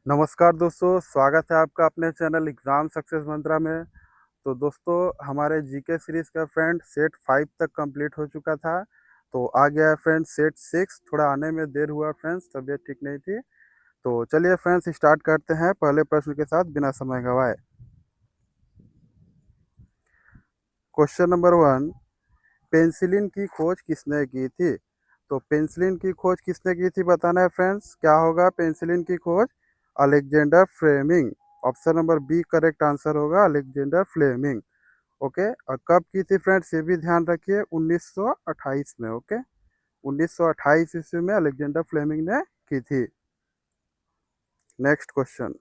नमस्कार दोस्तों, स्वागत है आपका अपने चैनल एग्ज़ाम सक्सेस मंत्रा में। तो दोस्तों, हमारे जीके सीरीज़ का फ्रेंड सेट 5 तक कंप्लीट हो चुका था। तो आ गया है फ्रेंड्स सेट 6। थोड़ा आने में देर हुआ फ्रेंड्स, तबीयत ठीक नहीं थी। तो चलिए फ्रेंड्स स्टार्ट करते हैं पहले प्रश्न के साथ बिना समय गंवाए। क्वेश्चन नंबर 1, पेनिसिलिन की खोज किसने की थी? तो पेनिसिलिन की खोज किसने की थी बताना है फ्रेंड्स। क्या होगा पेनिसिलिन की खोज? Alexander Fleming. Option number B correct answer होगा, अलेक्जेंडर फ्लेमिंग। ओके, और कब की थी फ्रेंड्स ये भी ध्यान रखिए, 1928 में। ओके, 1928 ईस्वी में अलेक्जेंडर फ्लेमिंग ने की थी। नेक्स्ट क्वेश्चन,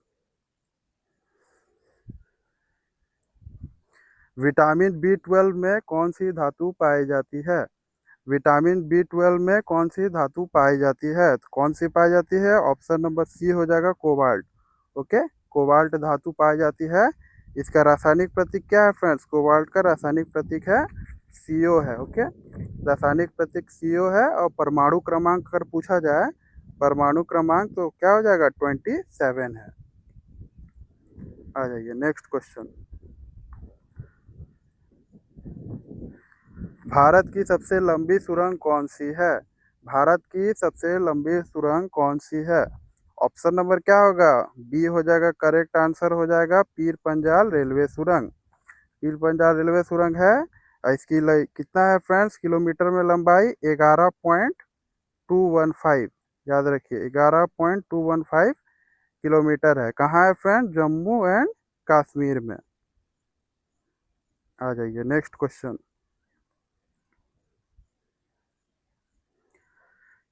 विटामिन बी 12 में कौन सी धातु पाई जाती है? विटामिन बी 12 में कौन सी धातु पाई जाती है? तो कौन सी पाई जाती है? ऑप्शन नंबर सी हो जाएगा, कोबाल्ट। ओके, कोबाल्ट धातु पाई जाती है। इसका रासायनिक प्रतीक क्या है फ्रेंड्स? कोबाल्ट का रासायनिक प्रतीक है सीओ है। ओके, रासायनिक प्रतीक सीओ है। और परमाणु क्रमांक अगर पूछा जाए, परमाणु क्रमांक तो क्या हो जाएगा? 27 है। आ जाइए नेक्स्ट क्वेश्चन, भारत की सबसे लंबी सुरंग कौन सी है? भारत की सबसे लंबी सुरंग कौन सी है? ऑप्शन नंबर क्या होगा? बी हो जाएगा, करेक्ट आंसर हो जाएगा पीर पंजाल रेलवे सुरंग। पीर पंजाल रेलवे सुरंग है। और इसकी कितना है फ्रेंड्स किलोमीटर में लंबाई? 11.215। याद रखिए 11.215 किलोमीटर है। कहाँ है फ्रेंड? जम्मू एंड कश्मीर में। आ जाइए नेक्स्ट क्वेश्चन,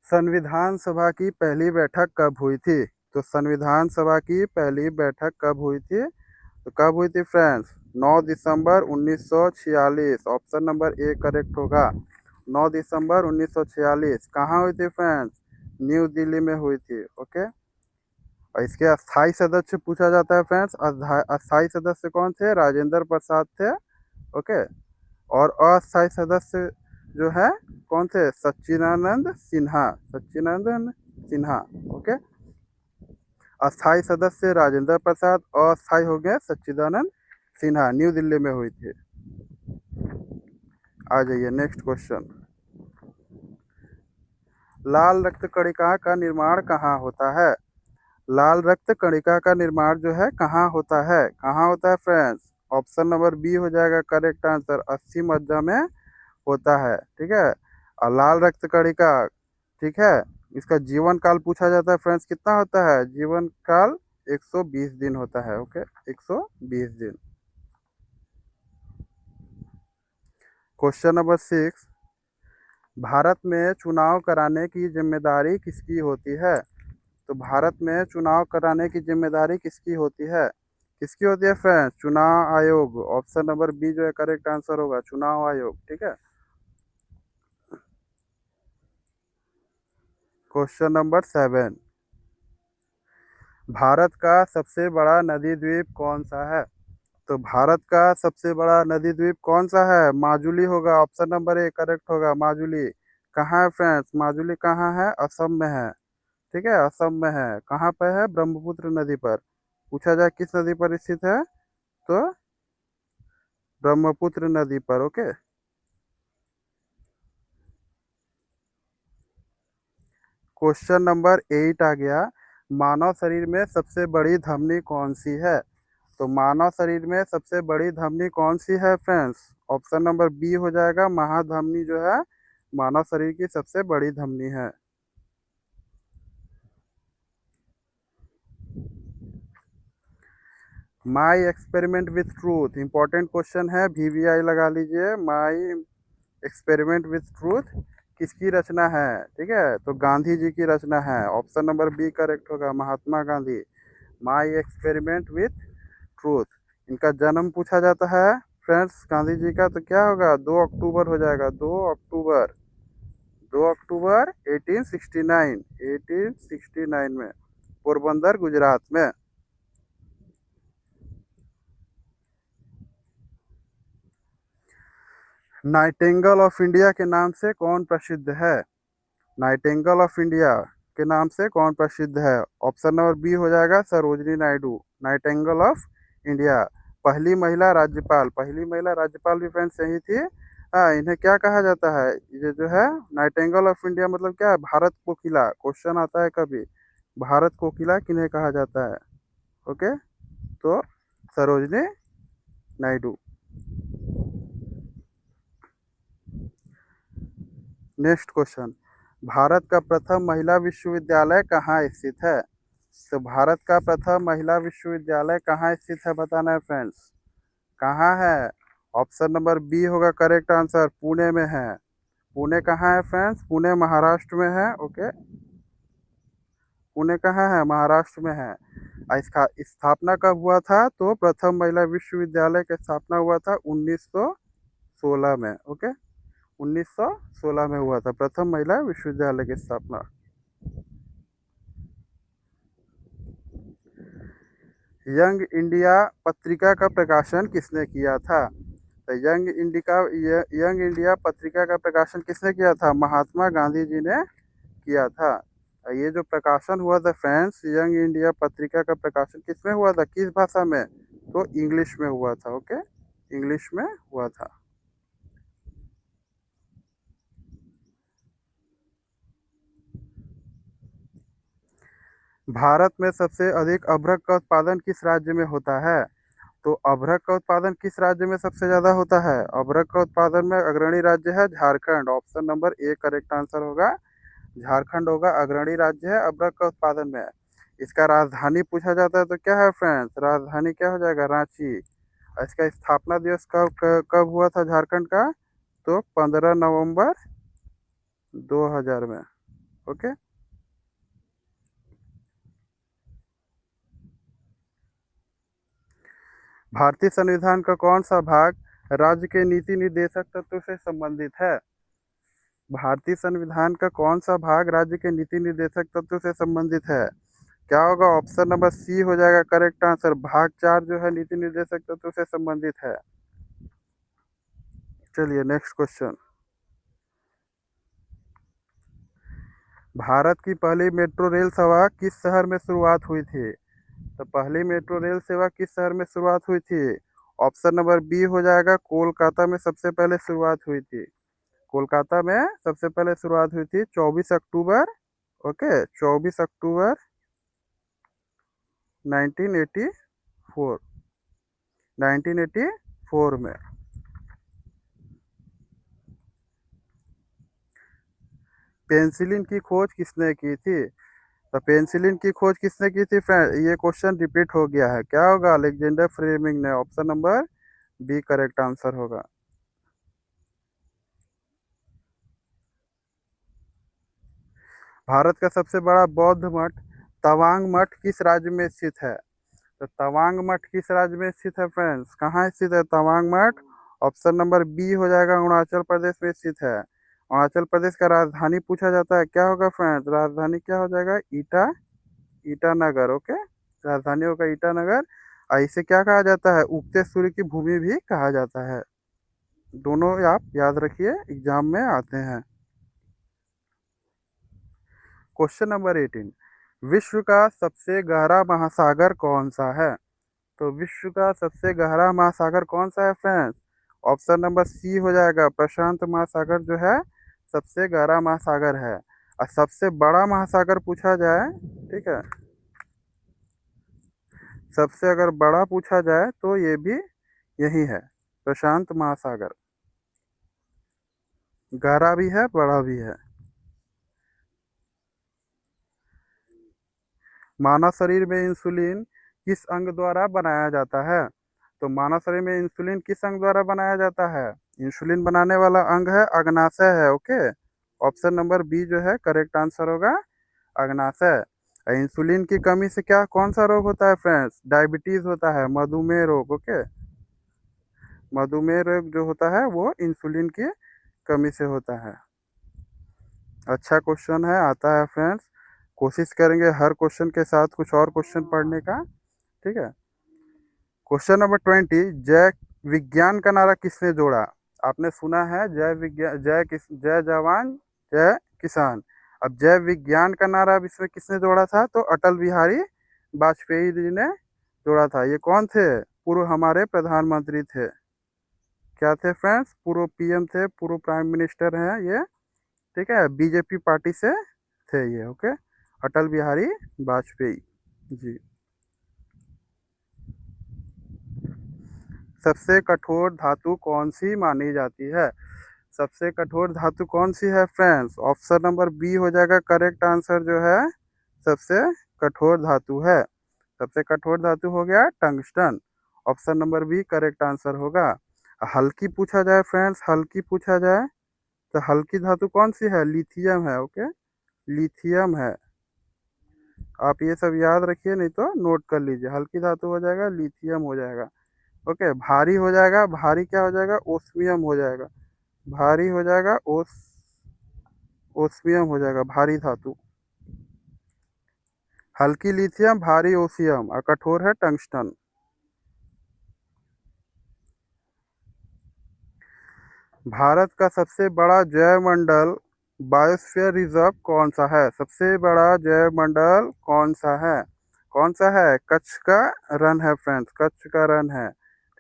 संविधान सभा की पहली बैठक कब हुई थी? तो संविधान सभा की पहली बैठक कब हुई थी? तो कब हुई थी friends? 9 December 1946। Option number A correct होगा, 9 दिसंबर 1946। कहाँ हुई थी फ्रेंड्स? न्यू दिल्ली में हुई थी। ओके, और इसके अस्थाई सदस्य पूछा जाता है फ्रेंड्स। अस्थाई सदस्य कौन थे? राजेंद्र प्रसाद थे। ओके, और अस्थाई सदस्य जो है कौन थे? सच्चिदानंद सिन्हा। सच्चिदानंद सिन्हा। ओके, अस्थाई सदस्य राजेंद्र प्रसाद, अस्थाई हो गए सच्चिदानंद सिन्हा। न्यू दिल्ली में हुई थी। आ जाइए नेक्स्ट क्वेश्चन, लाल रक्त कणिका का निर्माण कहाँ होता है? लाल रक्त कणिका का निर्माण जो है कहाँ होता है? कहाँ होता है फ्रेंड्स? ऑप्शन नंबर बी हो जाएगा करेक्ट आंसर, अस्थि मज्जा में होता है। ठीक है, और लाल रक्त कणिका, ठीक है, इसका जीवन काल पूछा जाता है फ्रेंड्स, कितना होता है जीवन काल? 120 दिन होता है। ओके, 120 दिन। क्वेश्चन नंबर 6, भारत में चुनाव कराने की जिम्मेदारी किसकी होती है? तो भारत में चुनाव कराने की जिम्मेदारी किसकी होती है? किसकी होती है फ्रेंड्स? चुनाव आयोग। ऑप्शन नंबर बी जो है करेक्ट आंसर होगा, चुनाव आयोग। ठीक है, क्वेश्चन नंबर 7, भारत का सबसे बड़ा नदी द्वीप कौन सा है? तो भारत का सबसे बड़ा नदी द्वीप कौन सा है? माजुली होगा। ऑप्शन नंबर ए करेक्ट होगा, माजुली। कहाँ है फ्रेंड्स? माजुली कहाँ है? असम में है। ठीक है, असम में है। कहाँ पे है? ब्रह्मपुत्र नदी पर। पूछा जाए किस नदी पर स्थित है, तो ब्रह्मपुत्र नदी पर। ओके, क्वेश्चन नंबर 8 आ गया, मानव शरीर में सबसे बड़ी धमनी कौन सी है? तो मानव शरीर में सबसे बड़ी धमनी कौन सी है फ्रेंड्स? ऑप्शन नंबर बी हो जाएगा, महाधमनी जो है मानव शरीर की सबसे बड़ी धमनी है। माई experiment with truth important question है, वीवीआई लगा लीजिए। माई एक्सपेरिमेंट विथ ट्रूथ किसकी रचना है? ठीक है, तो गांधी जी की रचना है। ऑप्शन नंबर बी करेक्ट होगा, Mahatma Gandhi. My experiment with truth. इनका जन्म पूछा जाता है फ्रेंड्स गांधी जी का, तो क्या होगा? 2 अक्टूबर हो जाएगा, 2 अक्टूबर। 2 अक्टूबर 1869, 1869 में पोरबंदर गुजरात में। नाइटिंगेल ऑफ इंडिया के नाम से कौन प्रसिद्ध है? नाइटिंगेल ऑफ इंडिया के नाम से कौन प्रसिद्ध है? ऑप्शन नंबर बी हो जाएगा Sarojini Naidu, Nightingale of India. पहली महिला राज्यपाल भी फ्रेंड्स यही थी। हाँ, इन्हें क्या कहा जाता है? ये जो है नाइटिंगेल ऑफ इंडिया मतलब क्या है? भारत कोकिला। क्वेश्चन आता है कभी, भारत कोकिला किन्हें कहा जाता है? ओके, तो सरोजनी नायडू। नेक्स्ट क्वेश्चन, भारत का प्रथम महिला विश्वविद्यालय कहाँ स्थित है? तो भारत का प्रथम महिला विश्वविद्यालय कहाँ स्थित है बताना है फ्रेंड्स। कहाँ है? ऑप्शन नंबर बी होगा करेक्ट आंसर, पुणे में है। पुणे कहाँ है फ्रेंड्स? पुणे महाराष्ट्र में है। ओके, पुणे कहाँ है? महाराष्ट्र में है। इसका स्थापना कब हुआ था? तो प्रथम महिला विश्वविद्यालय की स्थापना हुआ था 1916 में। ओके, 1916 में हुआ था प्रथम महिला विश्वविद्यालय की स्थापना। यंग इंडिया पत्रिका का प्रकाशन किसने किया था? तो यंग इंडिया पत्रिका का प्रकाशन किसने किया था? महात्मा गांधी जी ने किया था। ये जो प्रकाशन हुआ था फ्रेंड्स, यंग इंडिया पत्रिका का प्रकाशन किसमें हुआ था? किस भाषा में? तो इंग्लिश में हुआ था। ओके, इंग्लिश में हुआ था। भारत में सबसे अधिक अभ्रक का उत्पादन किस राज्य में होता है? तो अभ्रक का उत्पादन किस राज्य में सबसे ज्यादा होता है? अभ्रक का उत्पादन में अग्रणी राज्य है Jharkhand. Option number A correct answer होगा, झारखंड होगा अग्रणी राज्य है अभ्रक का उत्पादन में। इसका राजधानी पूछा जाता है तो क्या है फ्रेंड्स? राजधानी क्या हो जाएगा? रांची। इसका स्थापना दिवस कब हुआ था झारखंड का? तो 15 नवंबर 2000 में। ओके, भारतीय संविधान का कौन सा भाग राज्य के नीति निर्देशक तत्व से संबंधित है? भारतीय संविधान का कौन सा भाग राज्य के नीति निर्देशक तत्व से संबंधित है? क्या होगा? ऑप्शन नंबर सी हो जाएगा करेक्ट आंसर, भाग 4 जो है नीति निर्देशक तत्व से संबंधित है। चलिए नेक्स्ट क्वेश्चन, भारत की पहली मेट्रो रेल सेवा किस शहर में शुरुआत हुई थी? तो पहली मेट्रो रेल सेवा किस शहर में शुरुआत हुई थी? ऑप्शन नंबर बी हो जाएगा कोलकाता में सबसे पहले शुरुआत हुई थी। कोलकाता में सबसे पहले शुरुआत हुई थी 24 अक्टूबर। ओके, 24 अक्टूबर 1984, 1984 में। पेंसिलिन की खोज किसने की थी? तो पेंसिलिन की खोज किसने की थी फ्रेंड? ये क्वेश्चन रिपीट हो गया है। क्या होगा? अलेक्जेंडर फ्लेमिंग ने। Option number B correct answer होगा। भारत का सबसे बड़ा बौद्ध मठ तवांग मठ किस राज्य में स्थित है? तो तवांग मठ किस राज्य में स्थित है फ्रेंड्स? कहाँ स्थित है तवांग मठ? ऑप्शन नंबर बी हो जाएगा अरुणाचल प्रदेश में स्थित है। अरुणाचल प्रदेश का राजधानी पूछा जाता है, क्या होगा फ्रेंड्स? राजधानी क्या हो जाएगा? ईटानगर। ओके, राजधानी होगा ईटानगर। और इसे क्या कहा जाता है? उगते सूर्य की भूमि भी कहा जाता है। दोनों आप याद रखिए, एग्जाम में आते हैं। क्वेश्चन नंबर 18, विश्व का सबसे गहरा महासागर कौन सा है? तो विश्व का सबसे गहरा महासागर कौन सा है फ्रेंड्स? ऑप्शन नंबर सी हो जाएगा प्रशांत महासागर जो है सबसे गहरा महासागर है। और सबसे बड़ा महासागर पूछा जाए, ठीक है, सबसे अगर बड़ा पूछा जाए तो ये भी यही है, प्रशांत महासागर। गहरा भी है, बड़ा भी है। मानव शरीर में इंसुलिन किस अंग द्वारा बनाया जाता है? तो मानव शरीर में इंसुलिन किस अंग द्वारा बनाया जाता है? इंसुलिन बनाने वाला अंग है अग्नाशय है। ओके, ऑप्शन नंबर बी जो है करेक्ट आंसर होगा, अग्नाशय। इंसुलिन की कमी से क्या कौन सा रोग होता है फ्रेंड्स? डायबिटीज होता है, मधुमेह रोग। ओके, मधुमेह रोग जो होता है वो इंसुलिन की कमी से होता है। अच्छा क्वेश्चन है, आता है फ्रेंड्स। कोशिश करेंगे हर क्वेश्चन के साथ कुछ और क्वेश्चन पढ़ने का। ठीक है, क्वेश्चन नंबर 20, जय विज्ञान का नारा किसने जोड़ा? आपने सुना है जय विज्ञान, जय जवान जय किसान। अब जय विज्ञान का नारा अब इसमें किसने जोड़ा था, तो अटल बिहारी वाजपेयी जी ने जोड़ा था। ये कौन थे, पूर्व हमारे प्रधानमंत्री थे। क्या थे फ्रेंड्स, पूर्व पीएम थे, पूर्व प्राइम मिनिस्टर हैं ये। ठीक है, बीजेपी पार्टी से थे ये। ओके, अटल बिहारी वाजपेयी जी। सबसे कठोर धातु कौन सी मानी जाती है, सबसे कठोर धातु कौन सी है फ्रेंड्स, ऑप्शन नंबर बी हो जाएगा करेक्ट आंसर जो है, सबसे कठोर धातु है। सबसे कठोर धातु हो गया tungsten, option number B correct answer होगा। हल्की पूछा जाए फ्रेंड्स, हल्की पूछा जाए तो हल्की धातु कौन सी है, लिथियम है। ओके, लिथियम है। आप ये सब याद रखिए, नहीं तो नोट कर लीजिए। हल्की धातु हो जाएगा लिथियम हो जाएगा। ओके, भारी हो जाएगा, भारी क्या हो जाएगा, ओस्मियम हो जाएगा। भारी हो जाएगा ओस्मियम हो जाएगा, भारी धातु। हल्की लिथियम, भारी ओसियम और कठोर है टंगस्टन। भारत का सबसे बड़ा जैवमंडल बायोस्फीयर रिजर्व कौन सा है, सबसे बड़ा जैवमंडल कौन सा है, कौन सा है, कच्छ का रन है फ्रेंड्स, कच्छ का रन है।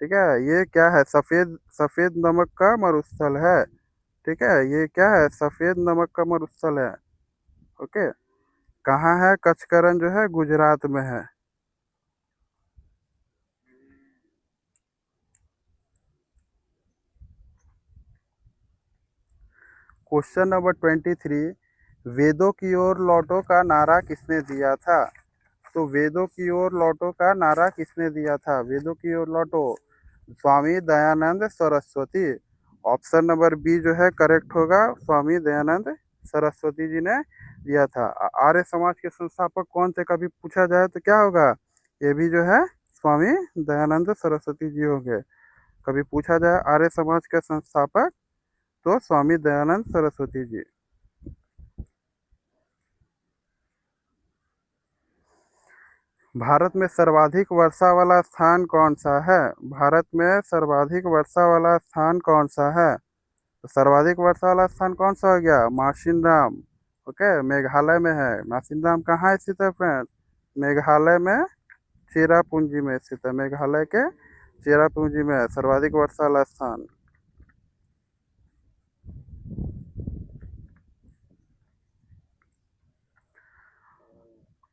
ठीक है, ये क्या है, सफेद सफेद नमक का मरुस्थल है। ठीक है, ये क्या है, सफेद नमक का मरुस्थल है। ओके, कहाँ है कच्छ का रन जो है, गुजरात में है। क्वेश्चन नंबर 23, वेदों की ओर लौटो का नारा किसने दिया था, तो वेदों की ओर लौटो का नारा किसने दिया था, वेदों की ओर लौटो, Swami Dayanand Saraswati. Option number B जो है करेक्ट होगा, स्वामी दयानंद सरस्वती जी ने दिया था। आर्य समाज के संस्थापक कौन थे, कभी पूछा जाए तो क्या होगा, ये भी जो है स्वामी दयानंद सरस्वती जी होंगे। कभी पूछा जाए आर्य समाज के संस्थापक तो स्वामी दयानंद सरस्वती जी। भारत में सर्वाधिक वर्षा वाला स्थान कौन सा है, भारत में सर्वाधिक वर्षा वाला स्थान कौन सा है, तो सर्वाधिक वर्षा वाला स्थान कौन सा हो गया, मासिनराम। ओके, मेघालय में है। मासिनराम कहाँ स्थित है फ्रेंड, मेघालय में चेरापूंजी में स्थित है, मेघालय के चेरापूंजी में है सर्वाधिक वर्षा वाला स्थान।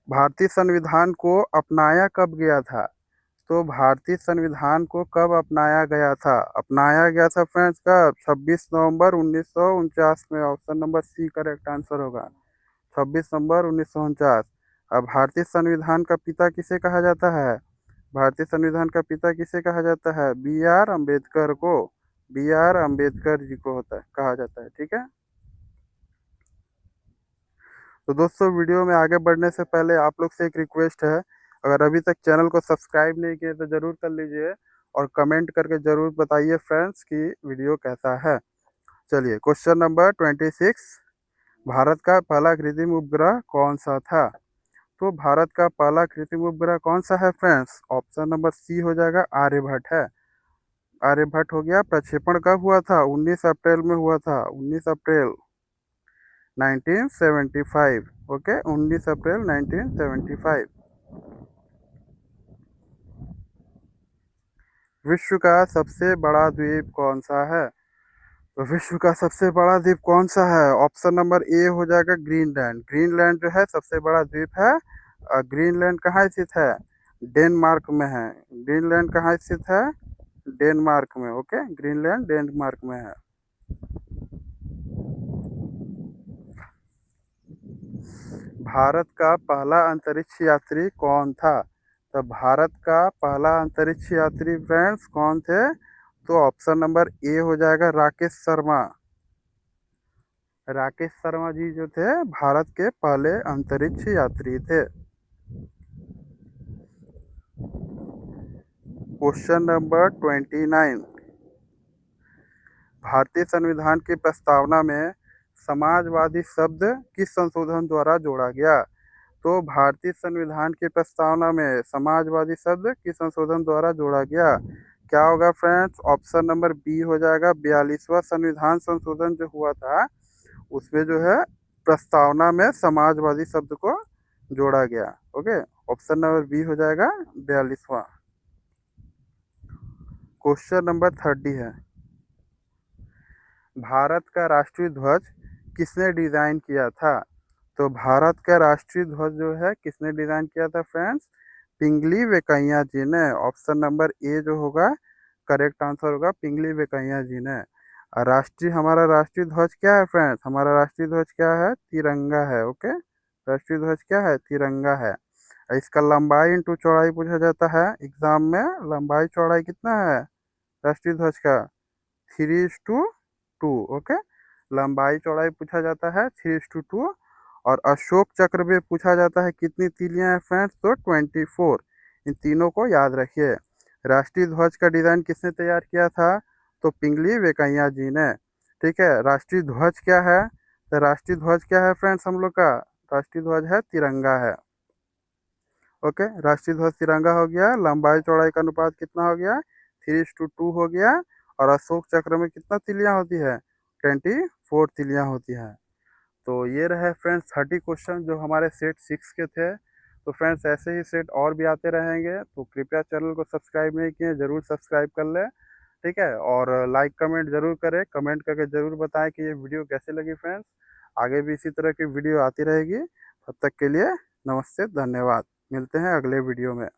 भारतीय संविधान को अपनाया कब गया था, तो भारतीय संविधान को कब अपनाया गया था, अपनाया गया था फ्रेंड्स कब, 26 नवंबर 1949 में। Option number C correct answer होगा, 26 नवंबर 1949। अब भारतीय संविधान का पिता किसे कहा जाता है, भारतीय संविधान का पिता किसे कहा जाता है, बी आर अम्बेडकर को, बी आर अम्बेडकर जी को होता है, कहा जाता है। ठीक है, तो दोस्तों वीडियो में आगे बढ़ने से पहले आप लोग से एक रिक्वेस्ट है, अगर अभी तक चैनल को सब्सक्राइब नहीं किए तो ज़रूर कर लीजिए और कमेंट करके ज़रूर बताइए फ्रेंड्स कि वीडियो कैसा है। चलिए, क्वेश्चन नंबर 26, भारत का पहला कृत्रिम उपग्रह कौन सा था, तो भारत का पहला कृत्रिम उपग्रह कौन सा है फ्रेंड्स, ऑप्शन नंबर सी हो जाएगा आर्यभट्ट है। आर्यभट्ट हो गया। प्रक्षेपण कब हुआ था, 19 अप्रैल में हुआ था, 19 अप्रैल 1975। ओके, 19 अप्रैल 1975। विश्व का सबसे बड़ा द्वीप कौन सा है, तो विश्व का सबसे बड़ा द्वीप कौन सा है, ऑप्शन नंबर ए हो जाएगा ग्रीनलैंड। ग्रीनलैंड जो है सबसे बड़ा द्वीप है। ग्रीनलैंड कहाँ स्थित है, डेनमार्क में है। ग्रीनलैंड कहाँ स्थित है, डेनमार्क में। ओके, ग्रीनलैंड डेनमार्क में है। भारत का पहला अंतरिक्ष यात्री कौन था, तो भारत का पहला अंतरिक्ष यात्री फ्रेंड्स कौन थे, तो ऑप्शन नंबर ए हो जाएगा राकेश शर्मा। राकेश शर्मा जी जो थे भारत के पहले अंतरिक्ष यात्री थे। क्वेश्चन नंबर 29, भारतीय संविधान की प्रस्तावना में समाजवादी शब्द किस संशोधन द्वारा जोड़ा गया, तो भारतीय संविधान की प्रस्तावना में समाजवादी शब्द किस संशोधन द्वारा जोड़ा गया, क्या होगा फ्रेंड्स, ऑप्शन नंबर बी हो जाएगा 42वां संविधान संशोधन जो हुआ था उसमें जो है प्रस्तावना में समाजवादी शब्द को जोड़ा गया। ओके, ऑप्शन नंबर बी हो जाएगा 42वां। क्वेश्चन नंबर 30 है, भारत का राष्ट्रीय ध्वज किसने डिजाइन किया था? तो भारत का राष्ट्रीय ध्वज जो है किसने डिजाइन किया था फ्रेंड्स? पिंगली वेंकैया जी ने। ऑप्शन नंबर ए जो होगा करेक्ट आंसर होगा, पिंगली वेंकैया जी ने। और हमारा राष्ट्रीय ध्वज क्या है फ्रेंड्स? हमारा राष्ट्रीय ध्वज क्या है? तिरंगा है। ओके, राष्ट्रीय ध्वज क्या है? तिरंगा है। और इसका लंबाई इंटू चौड़ाई पूछा जाता है एग्जाम में। लंबाई चौड़ाई कितना है राष्ट्रीय ध्वज का? 3:2। ओके, लंबाई चौड़ाई पूछा जाता है 3:2। और अशोक चक्र में पूछा जाता है कितनी तीलियां हैं फ्रेंड्स? तो 24। इन तीनों को याद रखिए। राष्ट्रीय ध्वज का डिजाइन किसने तैयार किया था? तो पिंगली वेंकैया जी ने। ठीक है, राष्ट्रीय ध्वज क्या है? तो राष्ट्रीय ध्वज क्या है फ्रेंड्स हम लोग का? राष्ट्रीय ध्वज है तिरंगा है। ओके, राष्ट्रीय ध्वज तिरंगा हो गया। लंबाई चौड़ाई का अनुपात कितना हो गया? 3:2 हो गया। और अशोक चक्र में कितना तिलियां होती है? 24 तिलियां होती है। तो ये रहे फ्रेंड्स 30 क्वेश्चन जो हमारे सेट 6 के थे। तो फ्रेंड्स ऐसे ही सेट और भी आते रहेंगे, तो कृपया चैनल को सब्सक्राइब नहीं किए ज़रूर सब्सक्राइब कर लें। ठीक है, और लाइक कमेंट ज़रूर करें, कमेंट करके ज़रूर बताएं कि ये वीडियो कैसे लगी फ्रेंड्स। आगे भी इसी तरह की वीडियो आती रहेगी। तब तक के लिए नमस्ते, धन्यवाद। मिलते हैं अगले वीडियो में।